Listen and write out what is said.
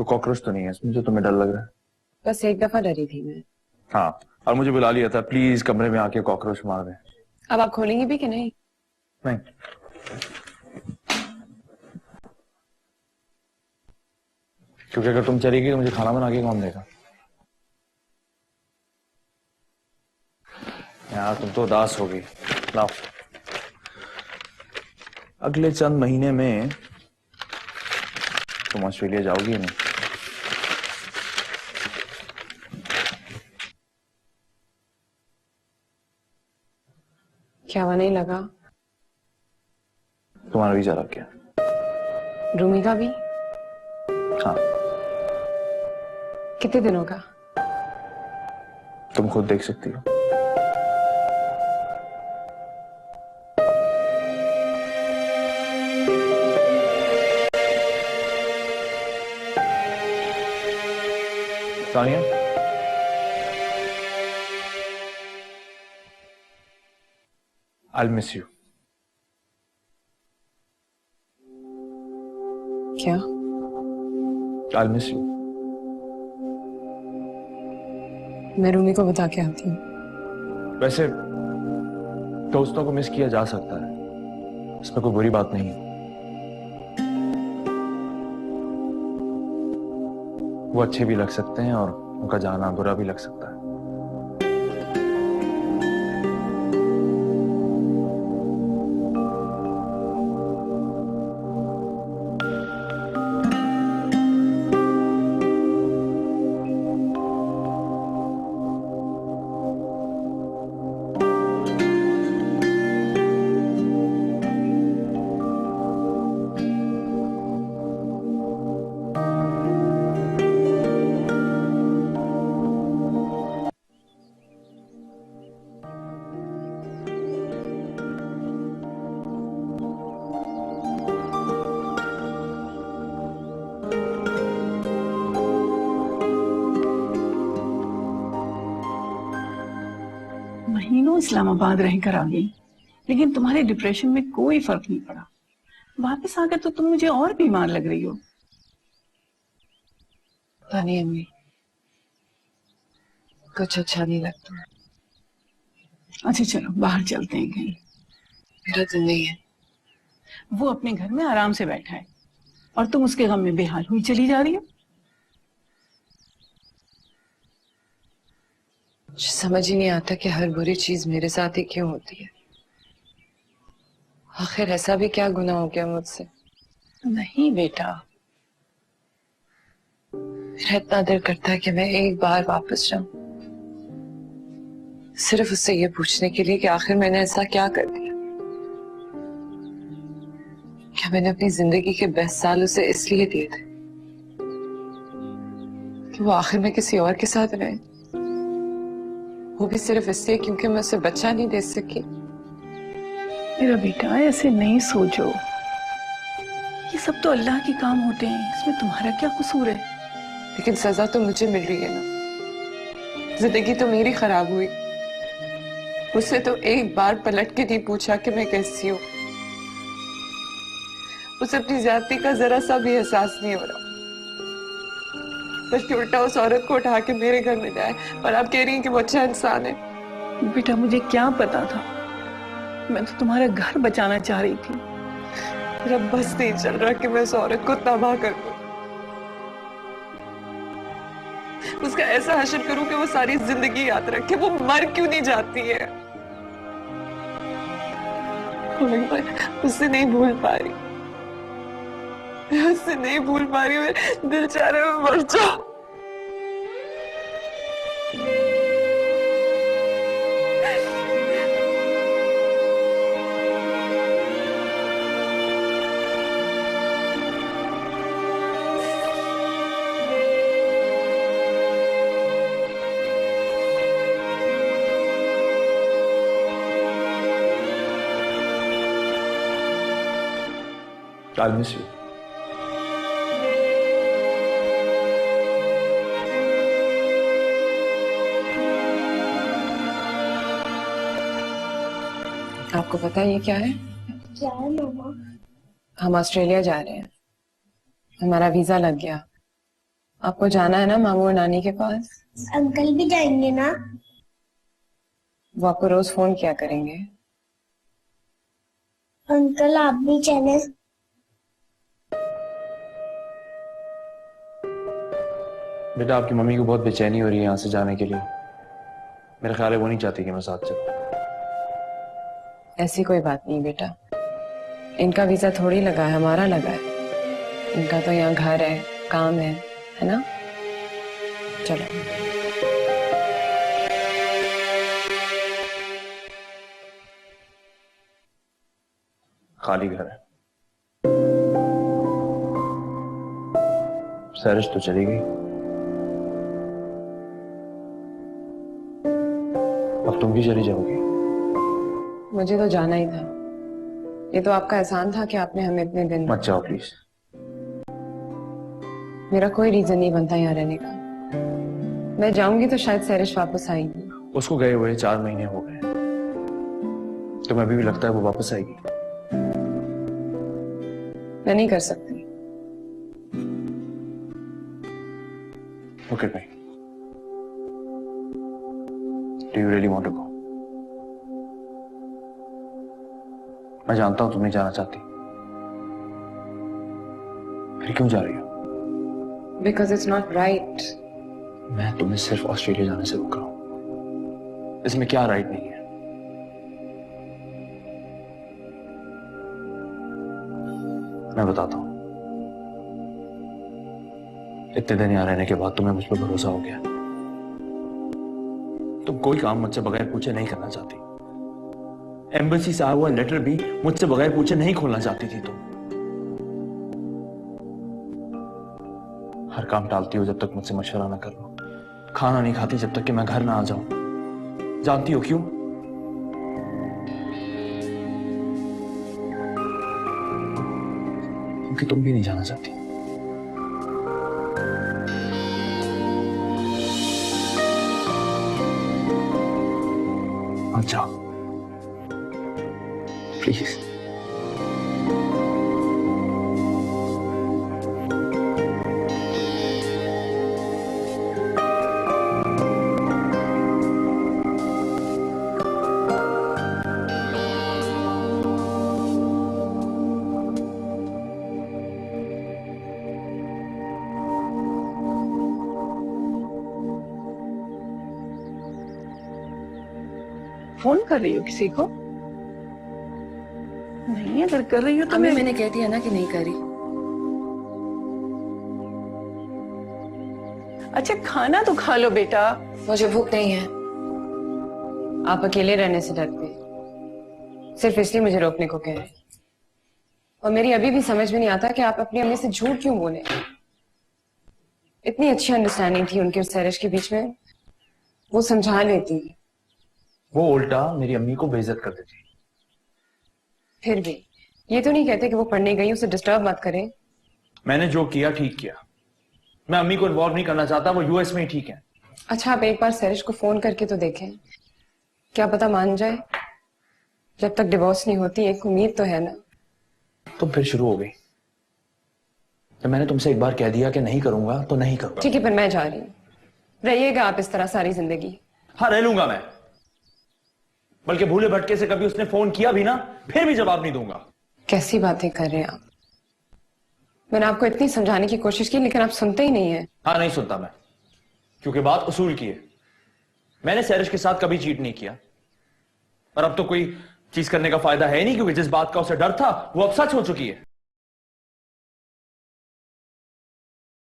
तो कॉकरोच तो नहीं है इसमें जो तुम्हें डर लग रहा है? बस एक दफा डरी थी मैं। हाँ, और मुझे बुला लिया था प्लीज कमरे में आके कॉकरोच मार दे। अब आप खोलेंगे भी कि नहीं? नहीं, क्योंकि अगर तुम चलेगी तो मुझे खाना बना के कौन देगा? यार तुम तो उदास हो गई। लाओ, अगले चंद महीने में तुम ऑस्ट्रेलिया जाओगी नहीं? क्या हुआ, नहीं लगा? तुम्हारा वीजा लग गया। रूमी का भी? हाँ। कितने दिनों का? तुम खुद देख सकती हो। Sania, I'll miss you. क्या? I'll miss you. मैं रूमी को बता के आती हूँ। वैसे दोस्तों को मिस किया जा सकता है, इसमें कोई बुरी बात नहीं है। वो अच्छे भी लग सकते हैं और उनका जाना बुरा भी लग सकता है। महीनों इस्लामाबाद रहकर आ गई, लेकिन तुम्हारे डिप्रेशन में कोई फर्क नहीं पड़ा। वापस आकर तो तुम मुझे और बीमार लग रही हो। पता नहीं अम्मी, कुछ अच्छा नहीं लगता। अच्छा चलो बाहर चलते हैं कहीं। मेरा दिल नहीं है। वो अपने घर में आराम से बैठा है और तुम उसके गम में बेहाल हुई चली जा रही हो। समझ ही नहीं आता कि हर बुरी चीज मेरे साथ ही क्यों होती है। आखिर ऐसा भी क्या गुनाह हो गया मुझसे? नहीं बेटा, मेरा इतना दिल करता है कि मैं एक बार वापस जाऊं, सिर्फ उससे ये पूछने के लिए कि आखिर मैंने ऐसा क्या कर दिया। क्या मैंने अपनी जिंदगी के बेस्ट साल उसे इसलिए दिए थे कि वो आखिर में किसी और के साथ रहे, वो भी सिर्फ इसलिए क्योंकि मैं उसे बच्चा नहीं दे सकी। मेरा बेटा ऐसे नहीं सोचो, ये सब तो अल्लाह के काम होते हैं, इसमें तुम्हारा क्या कसूर है? लेकिन सजा तो मुझे मिल रही है ना। जिंदगी तो मेरी खराब हुई, मुझसे तो एक बार पलट के नहीं पूछा कि मैं कैसी हूँ। उसे अपनी ज्यादती का जरा सा भी एहसास नहीं हो रहा, बल्कि उल्टा उस औरत को उठा के मेरे घर में जाए। और आप कह रही हैं कि वो अच्छा इंसान है। बेटा मुझे क्या पता था, मैं तो तुम्हारा घर बचाना चाह रही थी। मेरा बस नहीं चल रहा कि मैं उस औरत को तबाह कर दूं, उसका ऐसा हश्र करूं कि वो सारी जिंदगी याद रखे। वो मर क्यों नहीं जाती है? उससे नहीं भूल पा रही, मैं उससे नहीं भूल पा रही। मैं दिल चाह रहा है मैं मर जाऊं। I'll miss you. आपको पता है ये क्या है? क्या है मामा? हम ऑस्ट्रेलिया जा रहे हैं, हमारा वीजा लग गया। आपको जाना है ना मामू और नानी के पास? अंकल भी जाएंगे ना? वो आपको रोज फोन किया करेंगे। अंकल आप भी चले। बेटा, आपकी मम्मी को बहुत बेचैनी हो रही है यहाँ से जाने के लिए। मेरा ख्याल है वो नहीं चाहती कि मैं साथ चलूं। ऐसी कोई बात नहीं बेटा, इनका वीजा थोड़ी लगा है, हमारा लगा है। इनका तो यहाँ घर है, काम है ना? चलो। खाली घर है। सैरिश तो चली गई, अब तुम भी चली जाओगी। मुझे तो जाना ही था। ये तो आपका एहसान था कि आपने हमें इतने दिन। मत जाओ प्लीज। मेरा कोई रीजन नहीं बनता यहाँ रहने का। मैं जाऊंगी तो शायद सैरिश वापस आएगी। उसको गए हुए 4 महीने हो गए, तुम्हें अभी भी लगता है वो वापस आएगी? मैं नहीं कर सकती। ओके भाई, do you really want to go? मैं जानता हूं तुम नहीं जाना चाहती, फिर क्यों जा रही हो? Because it's not right. मैं तुम्हें सिर्फ ऑस्ट्रेलिया जाने से रोक रहा हूं, इसमें क्या राइट नहीं है? मैं बताता हूं, इतने दिन यहाँ रहने के बाद तुम्हें मुझ पर भरोसा हो गया। तुम कोई काम मुझसे बगैर पूछे नहीं करना चाहती। एम्बेसी से आया हुआ लेटर भी मुझसे बगैर पूछे नहीं खोलना चाहती थी तुम। हर काम टालती हो जब तक मुझसे मशवरा ना कर लो। खाना नहीं खाती जब तक कि मैं घर ना आ जाऊं। जानती हो क्यों? क्योंकि तुम भी नहीं जाना चाहती। मत जाओ प्लीज। फोन कर रही हो किसी को? नहीं, अगर कर रही हो तो मैंने कह दिया ना कि नहीं करी। अच्छा, खाना तो खा लो बेटा। मुझे भूख नहीं है। आप अकेले रहने से डरते, सिर्फ इसलिए मुझे रोकने को कह रहे। और मेरी अभी भी समझ में नहीं आता कि आप अपनी अम्मी से झूठ क्यों बोले। इतनी अच्छी अंडरस्टैंडिंग थी उनके और सैरिश के बीच में, वो समझा लेती। वो उल्टा मेरी अम्मी को बेइज्जत कर देती। फिर भी ये तो नहीं कहते कि वो पढ़ने गई, उसे डिस्टर्ब मत करें। मैंने जो किया ठीक किया। मैं अम्मी को इन्वॉल्व नहीं करना चाहता, वो यूएस में ही ठीक है। अच्छा, आप एक बार सैरिश को फोन करके तो देखें, क्या पता मान जाए। जब तक डिवोर्स नहीं होती एक उम्मीद तो है ना। तुम फिर शुरू हो गई। तो मैंने तुमसे एक बार कह दिया कि नहीं करूंगा तो नहीं करूंगा। ठीक है, फिर मैं जा रही हूँ। रहिएगा आप इस तरह सारी जिंदगी? हाँ, रह लूंगा मैं। बल्कि भूले भटके से कभी उसने फोन किया भी ना, फिर भी जवाब नहीं दूंगा। कैसी बातें कर रहे हैं आप? मैंने आपको इतनी समझाने की कोशिश की, लेकिन आप सुनते ही नहीं है। हाँ, नहीं सुनता मैं, क्योंकि बात उसूल की है। मैंने सैरिश के साथ कभी चीट नहीं किया, और अब तो कोई चीज करने का फायदा है नहीं, क्योंकि जिस बात का उसे डर था वो अब सच हो चुकी है।